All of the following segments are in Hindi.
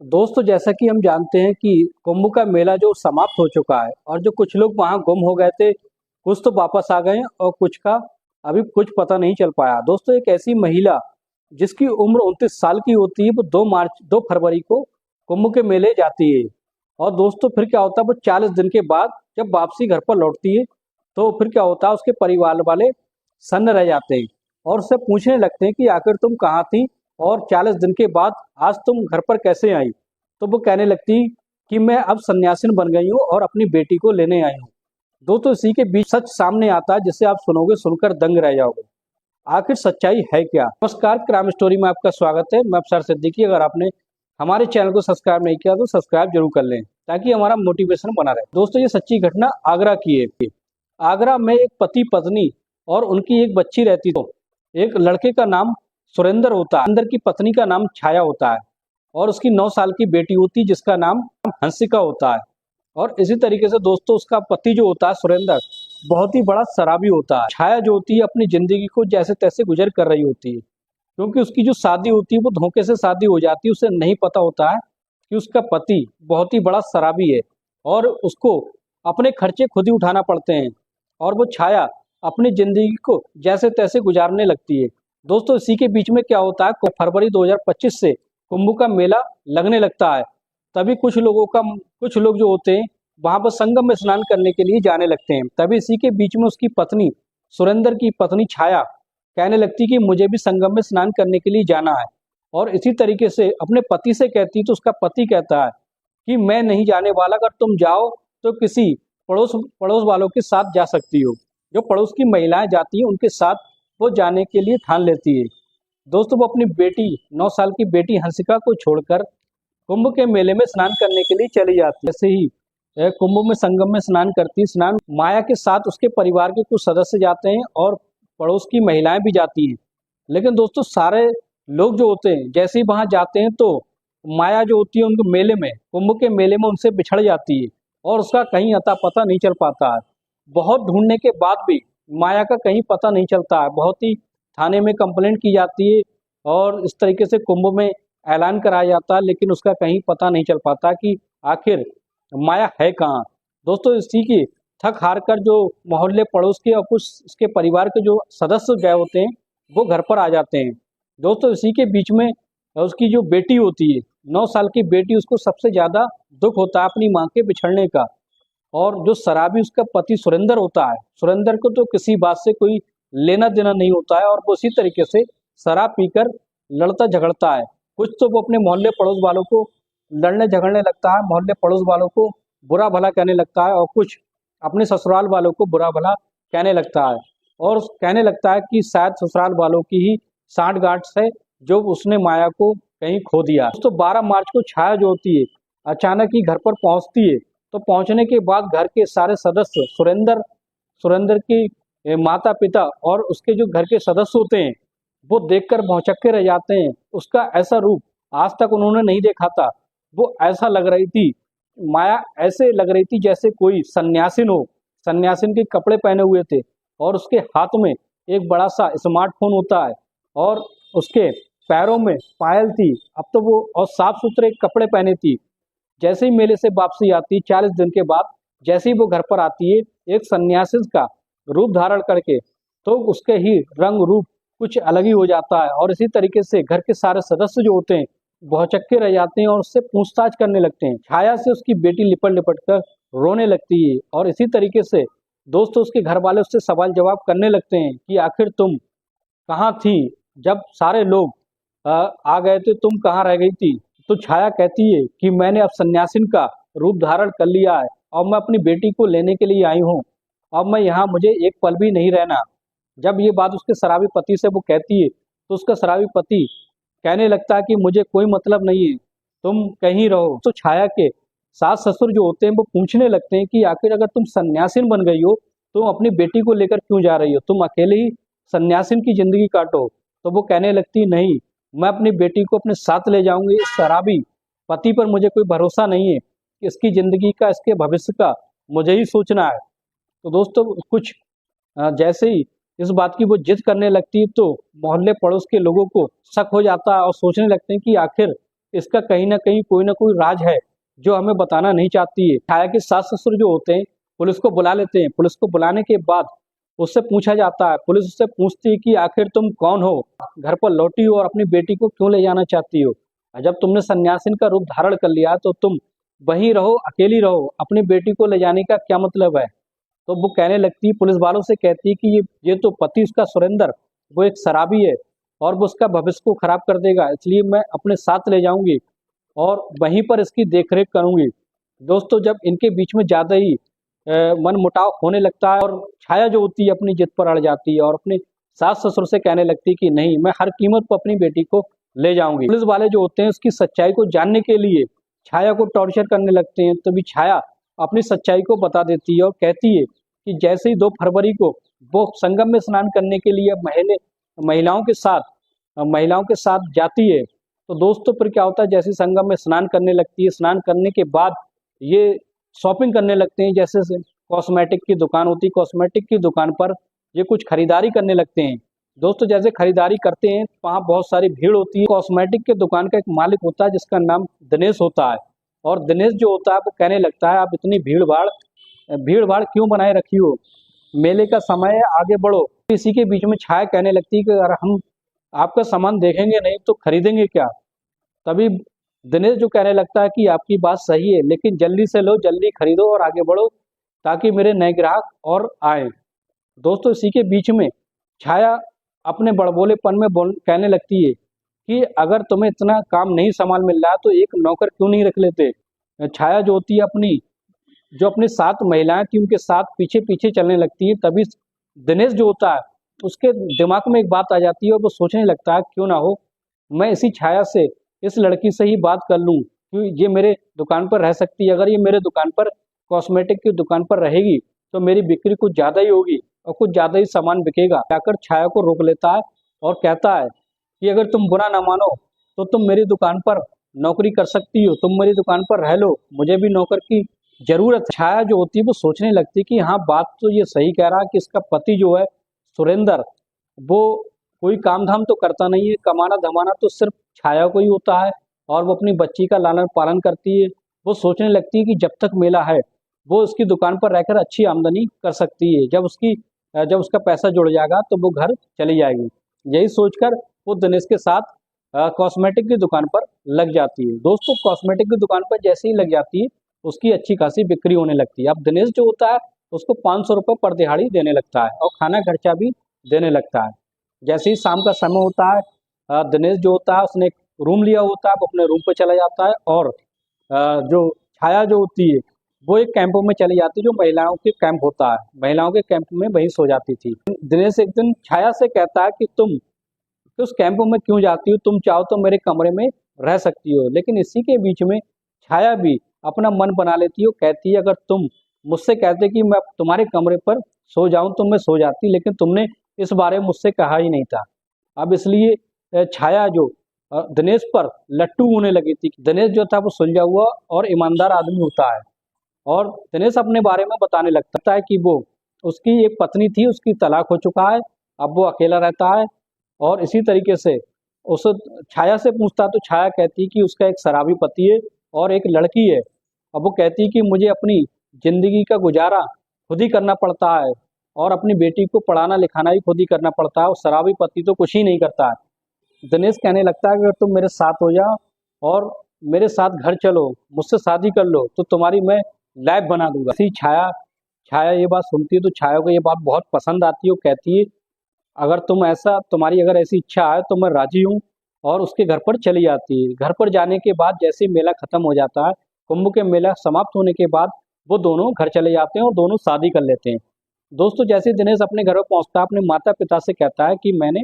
दोस्तों, जैसा कि हम जानते हैं कि कुंभ का मेला जो समाप्त हो चुका है और जो कुछ लोग वहां गुम हो गए थे, कुछ तो वापस आ गए हैं और कुछ का अभी कुछ पता नहीं चल पाया। दोस्तों, एक ऐसी महिला जिसकी उम्र 29 साल की होती है, वो 2 फरवरी को कुंभ के मेले जाती है। और दोस्तों, फिर क्या होता है, वो 40 दिन के बाद जब वापसी घर पर लौटती है, तो फिर क्या होता है, उसके परिवार वाले सन्न रह जाते हैं और उससे पूछने लगते हैं कि आखिर तुम कहाँ थी और 40 दिन के बाद आज तुम घर पर कैसे आई। तो वो कहने लगती कि मैं अब सन्यासिन बन गई हूँ और अपनी बेटी को लेने आई हूँ। दोस्तों, इसी के बीच सच सामने आता है जिसे आप सुनोगे, सुनकर दंग रह जाओगे। आखिर सच्चाई है क्या? नमस्कार, क्राइम स्टोरी में आपका स्वागत है। मैं अफसर सिद्दीकी। अगर आपने हमारे चैनल को सब्सक्राइब नहीं किया तो सब्सक्राइब जरूर कर लें ताकि हमारा मोटिवेशन बना रहे। दोस्तों, ये सच्ची घटना आगरा की है। आगरा में एक पति पत्नी और उनकी एक बच्ची रहती। तो एक लड़के का नाम सुरेंद्र होता है, सुरेंद्र की पत्नी का नाम छाया होता है और उसकी 9 साल की बेटी होती है जिसका नाम हंसिका होता है। और इसी तरीके से दोस्तों, उसका पति जो होता है सुरेंद्र, बहुत ही बड़ा शराबी होता है। छाया जो होती है अपनी जिंदगी को जैसे तैसे गुजर कर रही होती है, क्योंकि उसकी जो शादी होती है वो धोखे से शादी हो जाती है। उसे नहीं पता होता है कि उसका पति बहुत ही बड़ा शराबी है और उसको अपने खर्चे खुद ही उठाना पड़ते हैं और वो छाया अपनी जिंदगी को जैसे तैसे गुजारने लगती है। दोस्तों, इसी के बीच में क्या होता है, फरवरी 2025 से कुंभ का मेला लगने लगता है। तभी कुछ लोग जो होते हैं वहां पर संगम में स्नान करने के लिए जाने लगते हैं। तभी इसी के बीच में उसकी पत्नी, सुरेंद्र की पत्नी छाया, कहने लगती कि मुझे भी संगम में स्नान करने के लिए जाना है। और इसी तरीके से अपने पति से कहती तो उसका पति कहता है कि मैं नहीं जाने वाला, अगर तुम जाओ तो किसी पड़ोस पड़ोस वालों के साथ जा सकती हो। जो पड़ोस की महिलाएं जाती हैं उनके साथ वो जाने के लिए ठान लेती है। दोस्तों, वो अपनी बेटी, 9 साल की बेटी हंसिका को छोड़कर कुंभ के मेले में स्नान करने के लिए चली जाती है। ऐसे ही कुंभ में संगम में स्नान करती, स्नान माया के साथ उसके परिवार के कुछ सदस्य जाते हैं और पड़ोस की महिलाएं भी जाती हैं। लेकिन दोस्तों, सारे लोग जो होते हैं जैसे ही वहां जाते हैं तो माया जो होती है उनको मेले में, कुंभ के मेले में उनसे बिछड़ जाती है और उसका कहीं अता पता नहीं चल पाता है। बहुत ढूंढने के बाद भी माया का कहीं पता नहीं चलता है। बहुत ही थाने में कंप्लेंट की जाती है और इस तरीके से कुंभ में ऐलान कराया जाता है, लेकिन उसका कहीं पता नहीं चल पाता कि आखिर माया है कहाँ। दोस्तों, इसी की थक हार कर जो मोहल्ले पड़ोस के और कुछ इसके परिवार के जो सदस्य गए होते हैं वो घर पर आ जाते हैं। दोस्तों, इसी के बीच में उसकी जो बेटी होती है, 9 साल की बेटी, उसको सबसे ज्यादा दुख होता है अपनी माँ के बिछड़ने का। और जो शराबी उसका पति सुरेंद्र होता है, सुरेंद्र को तो किसी बात से कोई लेना देना नहीं होता है और वो उसी तरीके से शराब पीकर लड़ता झगड़ता है। कुछ तो वो अपने मोहल्ले पड़ोस वालों को लड़ने झगड़ने लगता है, मोहल्ले पड़ोस वालों को बुरा भला कहने लगता है और कुछ अपने ससुराल वालों को बुरा भला कहने लगता है और कहने लगता है कि शायद ससुराल वालों की ही सांठ गांठ से जो उसने माया को कहीं खो दिया। तो 12 मार्च को छाया जो होती है अचानक ही घर पर पहुंचती है। तो पहुंचने के बाद घर के सारे सदस्य, सुरेंद्र की माता पिता और उसके जो घर के सदस्य होते हैं वो देखकर भौचक्के रह जाते हैं। उसका ऐसा रूप आज तक उन्होंने नहीं देखा था। वो ऐसा लग रही थी, माया ऐसे लग रही थी जैसे कोई सन्यासिन हो, सन्यासिन के कपड़े पहने हुए थे और उसके हाथ में एक बड़ा सा स्मार्टफोन होता है और उसके पैरों में पायल थी। अब तो वो और साफ सुथरे कपड़े पहने थी। जैसे ही मेले से वापसी आती है 40 दिन के बाद, जैसे ही वो घर पर आती है एक सन्यासी का रूप धारण करके, तो उसके ही रंग रूप कुछ अलग ही हो जाता है और इसी तरीके से घर के सारे सदस्य जो होते हैं भौचक्के रह जाते हैं और उससे पूछताछ करने लगते हैं। छाया से उसकी बेटी लिपट लिपट कर रोने लगती है और इसी तरीके से दोस्तों उसके घर वाले उससे सवाल जवाब करने लगते हैं कि आखिर तुम कहाँ थी जब सारे लोग आ गए थे, तुम कहाँ रह गई थी। तो छाया कहती है कि मैंने अब सन्यासिन का रूप धारण कर लिया है और मैं अपनी बेटी को लेने के लिए आई हूँ। अब मैं यहाँ, मुझे एक पल भी नहीं रहना। जब ये बात उसके शराबी पति से वो कहती है तो उसका शराबी पति कहने लगता है कि मुझे कोई मतलब नहीं है, तुम कहीं रहो। तो छाया के सास ससुर जो होते हैं वो पूछने लगते हैं कि आखिर अगर तुम सन्यासिन बन गई हो तो अपनी बेटी को लेकर क्यों जा रही हो, तुम अकेले ही सन्यासिन की जिंदगी काटो। तो वो कहने लगती नहीं, मैं अपनी बेटी को अपने साथ ले जाऊंगी। इस शराबी पति पर मुझे कोई भरोसा नहीं है, इसकी जिंदगी का, इसके भविष्य का मुझे ही सोचना है। तो दोस्तों, कुछ जैसे ही इस बात की वो जिद करने लगती है तो मोहल्ले पड़ोस के लोगों को शक हो जाता है और सोचने लगते हैं कि आखिर इसका कहीं ना कोई राज है जो हमें बताना नहीं चाहती है। छाया के सास ससुर जो होते हैं पुलिस को बुला लेते हैं। पुलिस को बुलाने के बाद उससे पूछा जाता है, पुलिस उससे पूछती है कि आखिर तुम कौन हो, घर पर लौटी हो और अपनी बेटी को क्यों ले जाना चाहती हो। और जब तुमने सन्यासिन का रूप धारण कर लिया तो तुम वहीं रहो, अकेली रहो, अपनी बेटी को ले जाने का क्या मतलब है। तो वो कहने लगती है, पुलिस वालों से कहती है कि ये तो पति उसका सुरेंद्र वो एक शराबी है और वो उसका भविष्य को खराब कर देगा, इसलिए मैं अपने साथ ले जाऊंगी और वहीं पर इसकी देखरेख करूंगी। दोस्तों जब इनके बीच में ज्यादा ही मन मुटाव होने लगता है और छाया जो होती है अपनी जिद पर अड़ जाती है और अपने सास ससुर से कहने लगती है कि नहीं, मैं हर कीमत पर अपनी बेटी को ले जाऊंगी। पुलिस वाले जो होते हैं उसकी सच्चाई को जानने के लिए छाया को टॉर्चर करने लगते हैं। तभी छाया अपनी सच्चाई को बता देती है और कहती है कि जैसे ही 2 फरवरी को वो संगम में स्नान करने के लिए महिलाओं के साथ जाती है, तो दोस्तों फिर क्या होता है, जैसे संगम में स्नान करने लगती है, स्नान करने के बाद ये शॉपिंग करने लगते हैं। जैसे कॉस्मेटिक की दुकान होती है, कॉस्मेटिक की दुकान पर ये कुछ खरीदारी करने लगते हैं। दोस्तों जैसे खरीदारी करते हैं वहाँ बहुत सारी भीड़ होती है। कॉस्मेटिक के दुकान का एक मालिक होता है जिसका नाम दिनेश होता है और दिनेश जो होता है वो कहने लगता है, आप इतनी भीड़ भाड़ क्यों बनाए रखी हो, मेले का समय है, आगे बढ़ो। इसी के बीच में छाया कहने लगती है कि अगर हम आपका सामान देखेंगे नहीं तो खरीदेंगे क्या। तभी दिनेश जो कहने लगता है कि आपकी बात सही है, लेकिन जल्दी से लो, जल्दी खरीदो और आगे बढ़ो ताकि मेरे नए ग्राहक और आए। दोस्तों इसी के बीच में छाया अपने बड़बोलेपन में कहने लगती है कि अगर तुम्हें इतना काम नहीं संभाल मिल रहा तो एक नौकर क्यों नहीं रख लेते। छाया जो होती है अपनी 7 महिलाएं थी उनके साथ पीछे पीछे चलने लगती है। तभी दिनेश जो होता है उसके दिमाग में एक बात आ जाती है और वो सोचने लगता है, क्यों ना हो मैं इसी छाया से, इस लड़की से ही बात कर लूं, क्यों ये मेरे दुकान पर रह सकती है। अगर ये मेरे दुकान पर कॉस्मेटिक की दुकान पर रहेगी तो मेरी बिक्री कुछ ज़्यादा ही होगी और कुछ ज़्यादा ही सामान बिकेगा। जाकर छाया को रोक लेता है और कहता है कि अगर तुम बुरा ना मानो तो तुम मेरी दुकान पर नौकरी कर सकती हो, तुम मेरी दुकान पर रह लो, मुझे भी नौकर की जरूरत है। छाया जो होती है वो सोचने लगती है कि हाँ, बात तो ये सही कह रहा है कि इसका पति जो है सुरेंद्र वो कोई काम धाम तो करता नहीं है, कमाना धमाना तो सिर्फ छाया को ही होता है और वो अपनी बच्ची का लालन पालन करती है। वो सोचने लगती है कि जब तक मेला है वो उसकी दुकान पर रहकर अच्छी आमदनी कर सकती है, जब उसका पैसा जुड़ जाएगा तो वो घर चली जाएगी। यही सोचकर वो दिनेश के साथ कॉस्मेटिक की दुकान पर लग जाती है। दोस्तों कॉस्मेटिक की दुकान पर जैसे ही लग जाती है उसकी अच्छी खासी बिक्री होने लगती है। अब दिनेश जो होता है उसको 500 रुपये पर दिहाड़ी देने लगता है और खाना खर्चा भी देने लगता है। जैसे ही शाम का समय होता है दिनेश जो होता है उसने एक रूम लिया होता है, वो अपने रूम पर चला जाता है और जो छाया जो होती है वो एक कैंपों में चली जाती है, जो महिलाओं के कैंप होता है, महिलाओं के कैंप में वही सो जाती थी। दिनेश एक दिन छाया से कहता है कि तुम उस कैंप में क्यों जाती हो, तुम चाहो तो मेरे कमरे में रह सकती हो। लेकिन इसी के बीच में छाया भी अपना मन बना लेती हो, कहती है अगर तुम मुझसे कहते कि मैं तुम्हारे कमरे पर सो जाऊं तो मैं सो जाती, लेकिन तुमने इस बारे में मुझसे कहा ही नहीं था। अब इसलिए छाया जो दिनेश पर लट्टू होने लगी थी। दिनेश जो था वो सुलझा हुआ और ईमानदार आदमी होता है और दिनेश अपने बारे में बताने लगता है कि वो उसकी एक पत्नी थी, उसकी तलाक हो चुका है, अब वो अकेला रहता है। और इसी तरीके से उस छाया से पूछता तो छाया कहती कि उसका एक शराबी पति है और एक लड़की है। अब वो कहती कि मुझे अपनी जिंदगी का गुजारा खुद ही करना पड़ता है और अपनी बेटी को पढ़ाना लिखाना भी खुद ही करना पड़ता है और शराबी पति तो कुछ ही नहीं करता है। दिनेश कहने लगता है कि अगर तुम मेरे साथ हो जाओ और मेरे साथ घर चलो, मुझसे शादी कर लो तो तुम्हारी मैं लाइफ बना दूंगा। इसी छाया छाया ये बात सुनती है तो छाया को ये बात बहुत पसंद आती है। वो कहती है अगर तुम्हारी अगर ऐसी इच्छा है तो मैं राजी हूँ और उसके घर पर चली जाती है। घर पर जाने के बाद जैसे ही मेला खत्म हो जाता है, कुंभ के मेला समाप्त होने के बाद वो दोनों घर चले जाते हैं और दोनों शादी कर लेते हैं। दोस्तों जैसे दिनेश अपने घर पर पहुंचता है अपने माता पिता से कहता है कि मैंने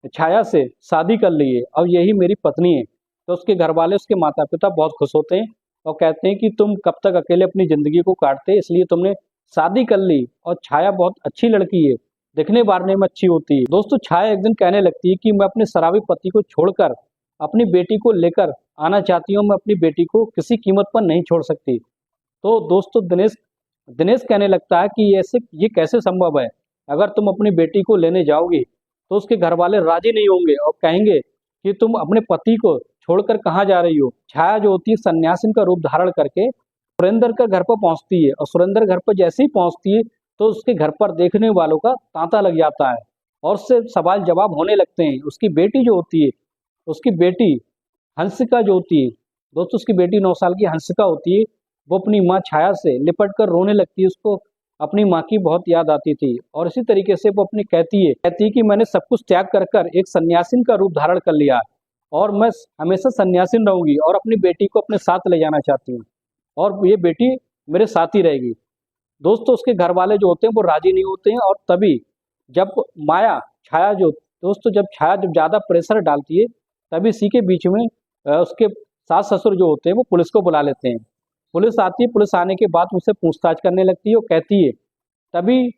छाया से शादी कर ली है और यही मेरी पत्नी है। तो उसके घर वाले, उसके माता पिता बहुत खुश होते हैं और कहते हैं कि तुम कब तक अकेले अपनी जिंदगी को काटते, इसलिए तुमने शादी कर ली और छाया बहुत अच्छी लड़की है, दिखने बारने में अच्छी होती है। दोस्तों छाया एक दिन कहने लगती है कि मैं अपने शराबी पति को छोड़कर अपनी बेटी को लेकर आना चाहती हूँ, मैं अपनी बेटी को किसी कीमत पर नहीं छोड़ सकती। तो दोस्तों दिनेश दिनेश कहने लगता है कि ये कैसे संभव है, अगर तुम अपनी बेटी को लेने जाओगी तो उसके घर वाले राजी नहीं होंगे और कहेंगे कि तुम अपने पति को छोड़कर कहाँ जा रही हो। छाया जो होती है सन्यासिन का रूप धारण करके सुरेंद्र के घर पर पहुंचती है और सुरेंद्र घर पर जैसे ही पहुंचती है तो उसके घर पर देखने वालों का तांता लग जाता है और उससे सवाल जवाब होने लगते हैं। उसकी बेटी जो होती है, उसकी बेटी हंसिका जो होती है, दोस्तों उसकी बेटी 9 साल की हंसिका होती है, वो अपनी माँ छाया से लिपट कर रोने लगती है। उसको अपनी माँ की बहुत याद आती थी और इसी तरीके से वो अपनी कहती है कि मैंने सब कुछ त्याग कर कर एक सन्यासिन का रूप धारण कर लिया है और मैं हमेशा सन्यासिन रहूंगी और अपनी बेटी को अपने साथ ले जाना चाहती हूँ और ये बेटी मेरे साथ ही रहेगी। दोस्तों उसके घर वाले जो होते हैं वो राजी नहीं होते हैं और तभी जब माया छाया जो दोस्तों जब छाया जब ज़्यादा प्रेशर डालती है तभी इसी के बीच में उसके सास ससुर जो होते हैं वो पुलिस को बुला लेते हैं। पुलिस आती है, पुलिस आने के बाद उससे पूछताछ करने लगती है। वो कहती है तभी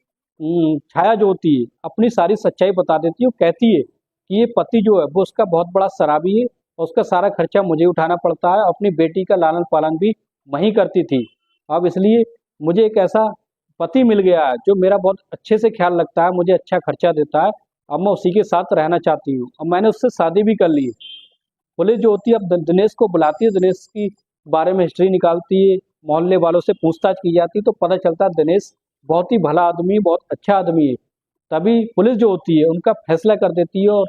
छाया जो होती है अपनी सारी सच्चाई बता देती है। वो कहती है कि ये पति जो है वो उसका बहुत बड़ा शराबी है और उसका सारा खर्चा मुझे उठाना पड़ता है। अपनी बेटी का लालन पालन भी वहीं करती थी। अब इसलिए मुझे एक ऐसा पति मिल गया है जो मेरा बहुत अच्छे से ख्याल रखता है, मुझे अच्छा खर्चा देता है। अब मैं उसी के साथ रहना चाहती हूँ और मैंने उससे शादी भी कर ली है। पुलिस जो होती है अब दिनेश को बुलाती है, दिनेश की बारे में हिस्ट्री निकालती है, मोहल्ले वालों से पूछताछ की जाती है तो पता चलता है दिनेश बहुत ही भला आदमी है, बहुत अच्छा आदमी है। तभी पुलिस जो होती है उनका फैसला कर देती है और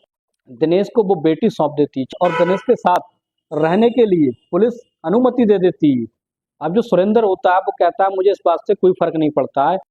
दिनेश को वो बेटी सौंप देती है और दिनेश के साथ रहने के लिए पुलिस अनुमति दे देती है। अब जो सुरेंद्र होता है वो कहता है मुझे इस बात से कोई फर्क नहीं पड़ता है,